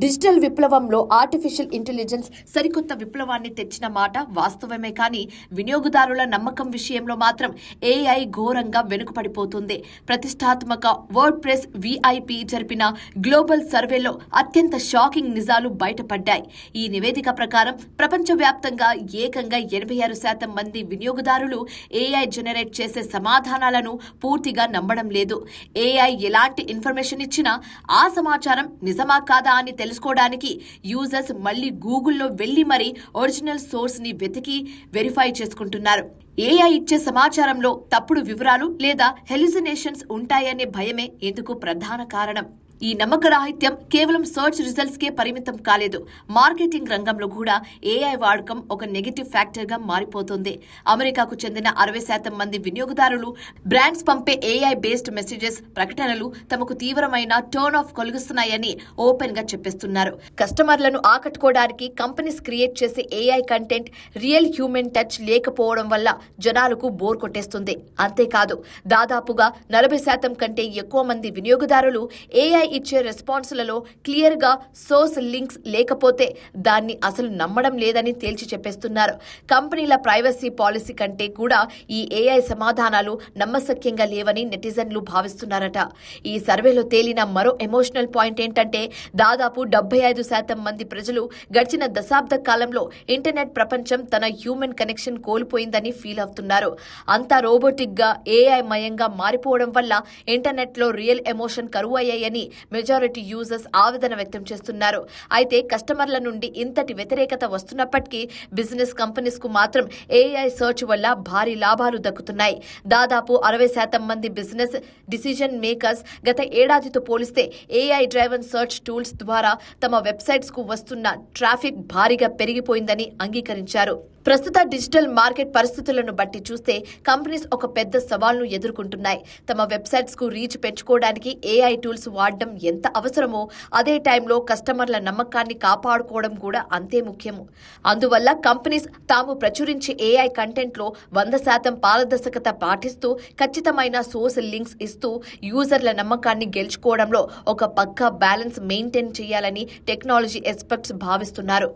Digital విప్లవంలో artificial intelligence సరికొత్త విప్లవాన్ని తెచ్చిన మాట వాస్తవమే, కానీ వినియోగదారుల నమ్మకం విషయంలో మాత్రం ఏఐ ఘోరంగా వెనుకపడిపోతుంది. ప్రతిష్టాత్మక వర్డ్ ప్రెస్ విఐపి జరిపిన గ్లోబల్ సర్వేలో అత్యంత షాకింగ్ నిజాలు బయటపడ్డాయి. ఈ నివేదిక ప్రకారం ప్రపంచవ్యాప్తంగా ఏకంగా 86% మంది వినియోగదారులు ఏఐ జనరేట్ చేసే సమాధానాలను పూర్తిగా నమ్మడం లేదు. ఏఐ ఎలాంటి ఇన్ఫర్మేషన్ ఇచ్చినా ఆ సమాచారం నిజమా కాదా అని తెలుసుకోవడానికి యూజర్స్ మళ్లీ గూగుల్లో వెళ్లి మరీ ఒరిజినల్ సోర్స్ ని వెతికి వెరిఫై చేసుకుంటున్నారు. ఏఐ ఇచ్చే సమాచారంలో తప్పుడు వివరాలు లేదా హెల్యూసినేషన్స్ ఉంటాయనే భయమే ఇందుకు ప్రధాన కారణం. ఈ నమ్మకరాహిత్యం కేవలం సర్చ్ రిజల్ట్స్ కే పరిమితం కాలేదు. మార్కెటింగ్ రంగంలో కూడా ఏఐ వాడకం ఒక నెగటివ్ ఫ్యాక్టర్ గా మారిపోతుంది. అమెరికాకు చెందిన 60% మంది వినియోగదారులు బ్రాండ్స్ పంపే ఏఐ బేస్డ్ మెసేజెస్, ప్రకటనలు తమకు తీవ్రమైన టర్న్ ఆఫ్ కలిగిస్తున్నాయని ఓపెన్ గా చెప్పేస్తున్నారు. కస్టమర్లను ఆకట్టుకోవడానికి కంపెనీస్ క్రియేట్ చేసే AI content real human touch లేకపోవడం వల్ల జనాలకు బోర్ కొట్టేస్తుంది. అంతేకాదు, దాదాపుగా 40% కంటే ఎక్కువ మంది వినియోగదారులు ఏఐ ఇచ్చే రెస్పాన్స్లలో క్లియర్ గా సోర్స్ లింక్స్ లేకపోతే దాన్ని అసలు నమ్మడం లేదని తేల్చి చెప్పేస్తున్నారు. కంపెనీల ప్రైవసీ పాలసీ కంటే కూడా ఈ ఏఐ సమాధానాలు నమ్మశక్యంగా లేవని నెటిజన్లు భావిస్తున్నారట. ఈ సర్వేలో తేలిన మరో ఎమోషనల్ పాయింట్ ఏంటంటే, దాదాపు 75% మంది ప్రజలు గడిచిన దశాబ్ద కాలంలో ఇంటర్నెట్ ప్రపంచం తన హ్యూమన్ కనెక్షన్ కోల్పోయిందని ఫీల్ అవుతున్నారు. అంతా రోబోటిక్ గా ఏఐ మయంగా మారిపోవడం వల్ల ఇంటర్నెట్ లో రియల్ ఎమోషన్ కరువు అయ్యాయని మెజారిటీ యూజర్స్ ఆవేదన వ్యక్తం చేస్తున్నారు. అయితే కస్టమర్ల నుండి ఇంతటి వ్యతిరేకత వస్తున్నప్పటికీ బిజినెస్ కంపెనీస్ కు మాత్రం ఏఐ సర్చ్ వల్ల భారీ లాభాలు దక్కుతున్నాయి. దాదాపు 60% మంది బిజినెస్ డిసిజన్ మేకర్స్ గత ఏడాదితో పోలిస్తే ఏఐ డ్రైవన్ సర్చ్ టూల్స్ ద్వారా తమ వెబ్సైట్స్ కు వస్తున్న ట్రాఫిక్ భారీగా పెరిగిపోయిందని అంగీకరించారు. ప్రస్తుత డిజిటల్ మార్కెట్ పరిస్థితులను బట్టి చూస్తే కంపెనీస్ ఒక పెద్ద సవాల్ను ఎదుర్కొంటున్నాయి. తమ వెబ్సైట్స్ కు రీచ్ పెంచుకోవడానికి ఏఐ టూల్స్ వాడడం ఎంత అవసరమో అదే టైంలో కస్టమర్ల నమ్మకాన్ని కాపాడుకోవడం కూడా అంతే ముఖ్యము. అందువల్ల కంపెనీస్ తాము ప్రచురించే ఏఐ కంటెంట్ లో 100% పారదర్శకత పాటిస్తూ ఖచ్చితమైన సోర్స్ లింక్స్ ఇస్తూ యూజర్ల నమ్మకాన్ని గెలుచుకోవడంలో ఒక పక్కా బ్యాలెన్స్ మెయింటైన్ చేయాలని టెక్నాలజీ ఎక్స్పర్ట్స్ భావిస్తున్నారు.